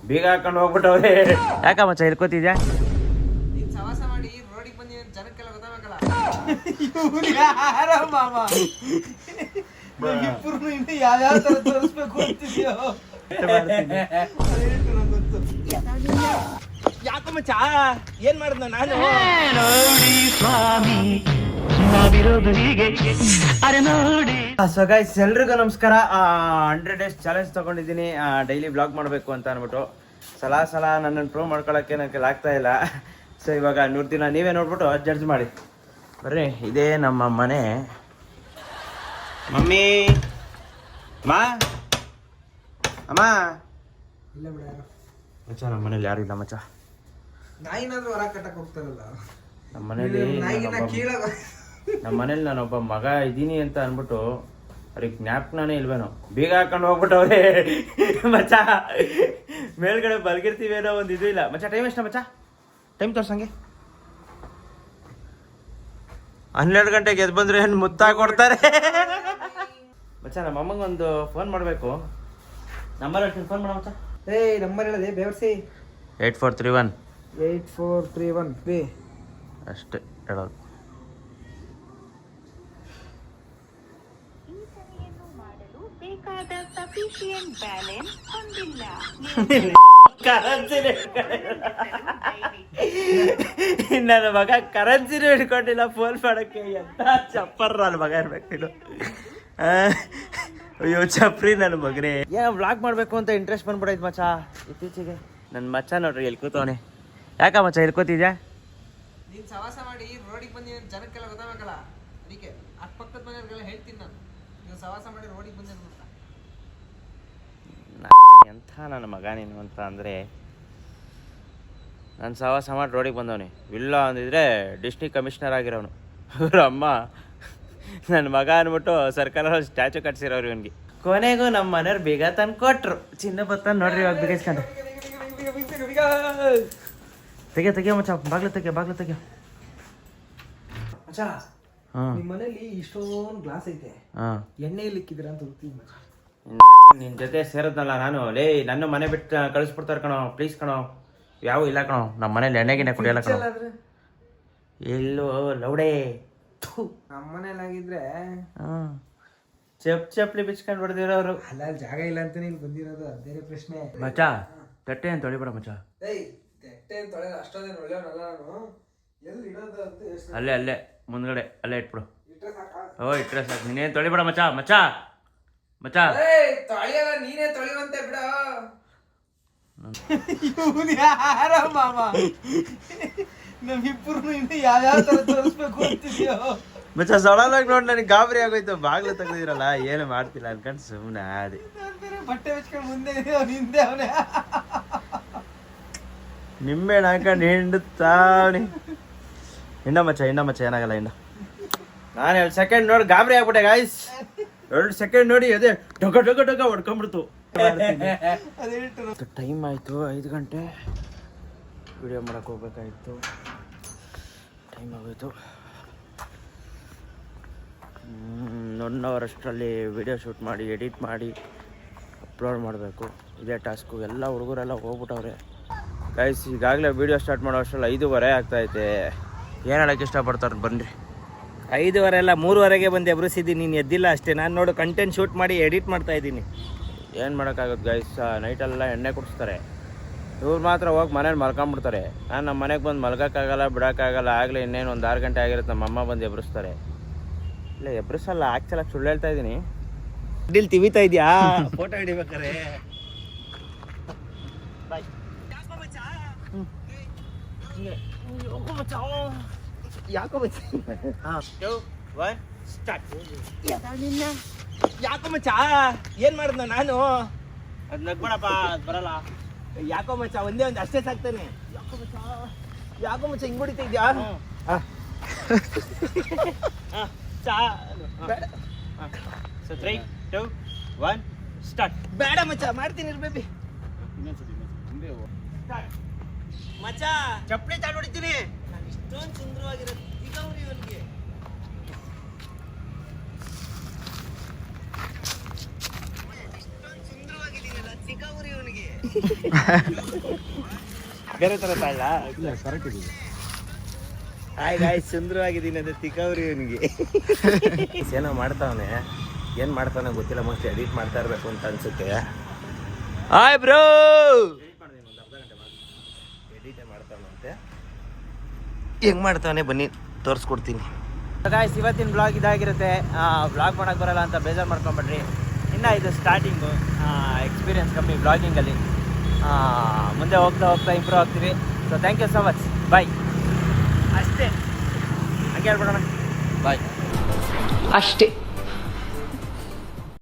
ಬೀಗ ಹಾಕೊಂಡು ಹೋಗ್ಬಿಟ್ಟವ್ರೆ. ಯಾಕ ಮಚ್ಚ ಇಳ್ಕೊತಿದ್ಯಾ? ನೀನ್ ಸವಾಸ ಮಾಡಿ ರೋಡಿಗೆ ಬಂದಿ ಜನಕ್ಕೆಲ್ಲ ಗೊತ್ತಾಗಬೇಕಲ್ಲ. ಯಾರೋ ಮಾಮ ಇಬ್ಬರು ಇನ್ನು ಯಾವ್ಯಾವ ತರ ತೋರಿಸ್ಬೇಕು ಅಂತಿದ್ಯೋ. ಯಾಕೋ ಮಚ್ಚ ಏನ್ ಮಾಡಿದ್ನ ನಾನು? ಸೊ ಗೈಸ್ ಎಲ್ರಿಗೂ ನಮಸ್ಕಾರ. 100 days ಚಾಲೆಂಜ್ ತಗೊಂಡಿದ್ದೀನಿ, ಡೈಲಿ ಬ್ಲಾಗ್ ಮಾಡಬೇಕು ಅಂತ ಅಂದ್ಬಿಟ್ಟು. ಸಲ ನನ್ನನ್ನು ಪ್ರೂವ್ ಮಾಡ್ಕೊಳಕ್ಕೆ ನನಗೆ ಆಗ್ತಾ ಇಲ್ಲ. ಸೊ ಇವಾಗ ನೋಡ್ತೀನ, ನೀವೇ ನೋಡ್ಬಿಟ್ಟು ಜಡ್ಜ್ ಮಾಡಿ. ಬರ್ರಿ, ಇದೇ ನಮ್ಮ ಮನೆ. ಮಮ್ಮಿ, ಅಮ್ಮ ಅಮ್ಮ. ಇಲ್ಲ ಬಿಡ ಯಾರು ಮಚ್ಚ, ನಮ್ಮ ಮನೇಲಿ ಯಾರು ಇಲ್ಲ ಮಚ್ಚ. ನಾಯಿನಾದ್ರೂ ಹೊರ ಕಟ್ಟಕ್ ಹೋಗ್ತಾರಲ್ಲ ನಮ್ಮ ಮನೇಲಿ ನಾನೊಬ್ಬ ಮಗ ಇದ್ದೀನಿ ಅಂತ ಅಂದ್ಬಿಟ್ಟು ಅವ್ರಿಗೆ ಜ್ಞಾಪಕನೇ ಇಲ್ವೇನೋ, ಬೀಗ ಹಾಕೊಂಡು ಹೋಗ್ಬಿಟ್ಟವ್ರೆ ಮಚ್ಚ. ಮೇಲ್ಗಡೆ ಬಲ್ಗಿರ್ತೀವೇನೋ ಒಂದು ಇದು ಇಲ್ಲ ಮಚ್ಚ. ಟೈಮ್ ಎಷ್ಟ ಮಚ್ಚ? ಟೈಮ್ ತೋರ್ಸಂಗೆ. 12 ಗಂಟೆಗೆ ಎದ್ದು ಬಂದ್ರೆ ಏನು ಮುತ್ತಾಗಿ ಕೊಡ್ತಾರೆ ಮಚ್ಚ. ನಮ್ಮ ಅಮ್ಮಂಗೆ ಒಂದು ಫೋನ್ ಮಾಡಬೇಕು. ನಂಬರ್ ಹೇಳ್ತೀನಿ, ಫೋನ್ ಮಾಡ ಮಚ್ಚ. ನಂಬರ್ ಹೇಳದೆ ಬೇವರ್ಸಿ. 8431 ಅಷ್ಟೇ ಹೇಳೋದು. ನನ್ನ ಮಗ ಕರೆನ್ಸಿನೂ ಹಿಡ್ಕೊಂಡಿಲ್ಲ ಫೋನ್ ಮಾಡಕ್ಕೆ. ಎಂತ ಚಪ್ಪರ್ ನನ್ನ ಮಗ ಇರ್ಬೇಕು. ಅಯ್ಯೋ ಚಪ್ರಿ ನನ್ನ ಮಗನೇ. ಏನೋ ವ್ಲಾಗ್ ಮಾಡ್ಬೇಕು ಅಂತ ಇಂಟ್ರೆಸ್ಟ್ ಬಂದ್ಬಿಡೈತೆ ಮಚ್ಚ ಇತ್ತೀಚೆಗೆ. ನನ್ನ ಮಚ್ಚ ನೋಡ್ರಿ ಎಲ್ಲಿ ಕೂತವನೆ. ಯಾಕ ಮಚ್ಚ ಇಳ್ಕೋತಿದ್ಯಾ? ನೀನ್ ಸವಾಸ ಮಾಡಿ ರೋಡಿಗೆ ಬಂದಿ ಜನಕ್ಕೆಲ್ಲ ಗೊತ್ತಾಗಬೇಕಲ್ಲ, ಅದಕ್ಕೆ ಅಕ್ಕಪಕ್ಕದ ಮನೆಯವ್ರಿಗೆಲ್ಲ ಹೇಳ್ತೀನಿ ನಾನು, ನೀವು ಸವಾಸ ಮಾಡಿ ರೋಡಿಗೆ ಬಂದ ಅಂತ. ಎಂಥ ನನ್ನ ಮಗ ನೀನು ಅಂತ ಅಂದರೆ, ನನ್ನ ಸವಾಸ ಮಾಡಿ ರೋಡಿಗೆ ಬಂದವನಿ. ಇಲ್ಲ ಅಂದಿದ್ರೆ ಡಿಸ್ಟ್ರಿಕ್ಟ್ ಕಮಿಷನರ್ ಆಗಿರೋನು. ಅವ್ರ ಅಮ್ಮ ನನ್ನ ಮಗ ಅಂದ್ಬಿಟ್ಟು ಸರ್ಕಾರ ಸ್ಟ್ಯಾಚು ಕಟ್ಸಿರೋರು ಇವನಿಗೆ. ಕೊನೆಗೂ ನಮ್ಮ ಮನೆಯವ್ರು ಬೇಗ ತಂದು ಕೊಟ್ರು. ಚಿನ್ನ ಬತ್ತ ನೋಡ್ರಿ ಇವಾಗ ಬಿಗಿಸ್ಕೊಂಡು. ತೆಗಿಯೋ ಮಚ್ಚ, ಬಾಗ್ಲು ತೆಗಿಯೋ ಮಚ್ಚ. ನಿಮ್ಮ ಮನೇಲಿ ಇಷ್ಟೊಂದು ಗ್ಲಾಸ್ ಐತೆ, ಎಣ್ಣೆ ಇಕ್ಕಿದ್ರ ಅಂತ ಹುಡುಕ್ತೀನಿ ಮಚ್ಚ. ನಿನ್ ಜೊತೆ ಸೇರದ್ನಲ್ಲ ನಾನು. ಲೇ, ನನ್ನ ಮನೆ ಬಿಟ್ಟು ಕಳಿಸ್ಬಿಡ್ತಾರೆ ಕಣೋ, ಪ್ಲೀಸ್ ಕಣೋ. ಯಾವ ಇಲ್ಲ ಕಣೋ, ನಮ್ಮ ಮನೇಲಿ ಎಣ್ಣೆಗಿನೇ ಕುಡಿಯಲ್ಲ ಕಣೋ. ಎಲ್ಲೋ ಲೌಡೆ. ನಮ್ಮ ಮನೇಲಾಗಿದ್ರೆ ಚಪ್ಲಿ ಬಿಚ್ಕೊಂಡು ಹೊಡೆದಿರೋರು. ಅಲ್ಲ, ಜಾಗ ಇಲ್ಲ ಅಂತ ನೀನ್ ಬಂದಿರೋದು, ಅದೇ ಪ್ರಶ್ನೆ ಮಚ್ಚ. ತಟ್ಟೆ ಅಂತ ತೊಳಿಬೇಡ ಮಚ್ಚ. ಅಷ್ಟೊಂದೇನು ಒಳ್ಳೆಯವನಲ್ಲ ನಾನು. ಎಲ್ಲಿ ಇಡೋದು ಅಂತ ಅಲ್ಲೇ ಮುಂದ್ಗಡೆ ಅಲ್ಲೇ ಇಟ್ಬಿಡು. ಇಟ್ರೆ ಸಾಕು. ನೀನೇನು ತೊಳಿಬೇಡ ಮಚ್ಚ. ತೊಳೆಯಲ್ಲ, ನೀನೇ ತೊಳೆಯುವಂತೆ ಬಿಡ. ಯಾರೋ ಮಾಮ ನಮ್ಮಿಬ್ಬರು ಇನ್ನು ಯಾವ್ಯಾವ ತರ ತೋರಿಸ್ಬೇಕು ಅಂತಿದ್ಯೋ ಮಚ್ಚ. ಸಡನ್ನಾಗಿ ನೋಡಿ ನನಗೆ ಗಾಬರಿ ಆಗೋಯ್ತು. ಬಾಗ್ಲು ತೆಗ್ದಿರಲ್ಲ, ಏನು ಮಾಡ್ತಿಲ್ಲ ಅನ್ಕೊಂಡು ಸುಮ್ಮನೆ ಆದಿ. ಬಟ್ಟೆ ಬಿಚ್ಕೊಂಡು ಮುಂದೆ ಹಿಂದೆ ಅವನೇ ನಿಂಬೆಹಣ್ಣು ಹಾಕೊಂಡು ಹಿಂಡುತ್ತಾವಣಿ. ಹಿಂಡ ಮಚ್ಚ ಏನಾಗಲ್ಲ ಹಿಂಡ. ನಾನು 2 ಸೆಕೆಂಡ್ ನೋಡಿ ಗಾಬರಿ ಆಗ್ಬಿಟ್ಟೆ ಗಾಯ್ಸ್. 2 ಸೆಕೆಂಡ್ ನೋಡಿ ಅದೇ ಡೊಗ ಹೊಡ್ಕೊಂಡ್ಬಿಡ್ತು. ಟೈಮ್ ಆಯಿತು 5 ಗಂಟೆ. ವಿಡಿಯೋ ಮಾಡಕ್ಕೆ ಹೋಗ್ಬೇಕಾಯ್ತು, ಟೈಮ್ ಆಗೋಯ್ತು. 1 hour ಅಷ್ಟರಲ್ಲಿ ವಿಡಿಯೋ ಶೂಟ್ ಮಾಡಿ ಎಡಿಟ್ ಮಾಡಿ ಅಪ್ಲೋಡ್ ಮಾಡಬೇಕು. ಇದೇ ಟಾಸ್ಕು. ಎಲ್ಲ ಹುಡುಗರೆಲ್ಲ ಹೋಗ್ಬಿಟ್ಟವ್ರೆ ಗೈಸ್. ಈಗಾಗಲೇ ವೀಡಿಯೋ ಸ್ಟಾರ್ಟ್ ಮಾಡೋ ಅಷ್ಟರಲ್ಲಿ 5:15 ಆಗ್ತಾಯಿದೆ. ಏನು ಹೇಳೋಕ್ಕೆ ಇಷ್ಟಪಡ್ತಾರೆ ಬನ್ನಿರಿ. 5:15 ಅಲ್ಲ, 3:00 ಬಂದು ಎಬ್ರಿಸಿದ್ದೀನಿ. ನೀನು ಎದ್ದಿಲ್ಲ ಅಷ್ಟೇ. ನಾನು ನೋಡು ಕಂಟೆಂಟ್ ಶೂಟ್ ಮಾಡಿ ಎಡಿಟ್ ಮಾಡ್ತಾಯಿದ್ದೀನಿ. ಏನು ಮಾಡೋಕ್ಕಾಗುತ್ತೆ ಗೈಸ್, ನೈಟೆಲ್ಲ ಎಣ್ಣೆ ಕುಡಿಸ್ತಾರೆ. ಇವ್ರು ಮಾತ್ರ ಹೋಗಿ ಮನೇಲಿ ಮಲ್ಕೊಂಬಿಡ್ತಾರೆ. ನಾನು ನಮ್ಮ ಮನೆಗೆ ಬಂದು ಮಲ್ಗೋಕ್ಕಾಗಲ್ಲ, ಬಿಡೋಕ್ಕಾಗಲ್ಲ. ಆಗಲೇ ಇನ್ನೇನು ಒಂದು 6 ಗಂಟೆ ಆಗಿರುತ್ತೆ. ನಮ್ಮ ಅಮ್ಮ ಬಂದು ಎಬ್ರಿಸ್ತಾರೆ. ಇಲ್ಲ ಎಬ್ರಿಸಲ್ಲ, ಆ್ಯಕ್ಚುಲಾಗಿ ಸುಳ್ಳು ಹೇಳ್ತಾ ಇದ್ದೀನಿ. ಇಲ್ಲಿ ತಿವಿತಾ ಇದೆಯಾ ಫೋಟೋ ಹಿಡಿಬೇಕಾರೆ? ಯಾಕೋ ಮಚ್ಚ ಏನ್ ಮಾಡಿದ್ನ ನಾನು? ಅದ್ ನಗ್ಬೇಡಪ್ಪ, ಅದ್ ಬರಲ್ಲ. ಯಾಕೋ ಮಚ್ಚ ಒಂದೇ ಒಂದು ಅಷ್ಟೇ ಸಾಕ್ತಾನೆ. ಯಾಕೋ ಮಚ್ಚ ಹಿಂಗ್ ಹೊಡಿತಾ ಇದ್ಯಾ? So 3, 2, 1 start. ಬೇಡ ಮಚ್ಚ, ಮಾಡ್ತೀನಿ ಬೇಬಿ. ಮಚ್ಚ ಚಪ್ಪಲಿ ತಾಡ್ ಹೊಡಿತೀನಿ. ನಾನು ಇಷ್ಟೊಂದು ಸುಂದರವಾಗಿರೋ ಸಿಗವ್ರಿ ಇವನಿಗೆ. ಇಷ್ಟೊಂದು ಸುಂದರವಾಗಿದ್ದೀನಲ್ಲ, ಸಿಗವ್ರಿ ಇವನಿಗೆ. ಬೇರೆ ಥರ ತಾಳ ಇಲ್ಲ ಕರೆಕ್ಟ್ ಇದೆ. ಹಾಯ್ ಗಾಯ್ಸ್, ಸುಂದರವಾಗಿದ್ದೀನಿ ಅಂತ ತಿಕ್ಕವ್ರಿ ಇವನಿಗೆ. ಏನೋ ಮಾಡ್ತಾವನೆ, ಏನು ಮಾಡ್ತಾವನೆ ಗೊತ್ತಿಲ್ಲ. ಮೋಸ್ಟ್ಲಿ ಎಡಿಟ್ ಮಾಡ್ತಾ ಇರಬೇಕು ಅಂತ ಅನ್ಸುತ್ತೆ. ಹಾಯ್ ಬ್ರೋ, ಎಡಿಟೇ ಮಾಡ್ತಾವನಂತೆ. ಹೆಂಗೆ ಮಾಡ್ತಾವನೆ ಬನ್ನಿ ತೋರಿಸ್ಕೊಡ್ತೀನಿ. ಗಾಯ್ಸ್, ಇವತ್ತಿನ ಬ್ಲಾಗ್ ಇದಾಗಿರುತ್ತೆ. ಬ್ಲಾಗ್ ಮಾಡೋಕ್ಕೆ ಬರಲ್ಲ ಅಂತ ಬೇಜಾರು ಮಾಡ್ಕೊಂಬಿಡ್ರಿ. ಇನ್ನು ಇದು ಸ್ಟಾರ್ಟಿಂಗು, ಎಕ್ಸ್ಪೀರಿಯನ್ಸ್ ಕಮ್ಮಿ ಬ್ಲಾಗಿಂಗಲ್ಲಿ. ಮುಂದೆ ಹೋಗ್ತಾ ಹೋಗ್ತಾ ಇಂಪ್ರೂವ್ ಆಗ್ತೀವಿ. So thank you so much, bye. ಅಷ್ಟೇ, ಹಂಗೆ ಹೇಳ್ಬಿಡೋಣ, ಬಾಯ್. ಅಷ್ಟೇ.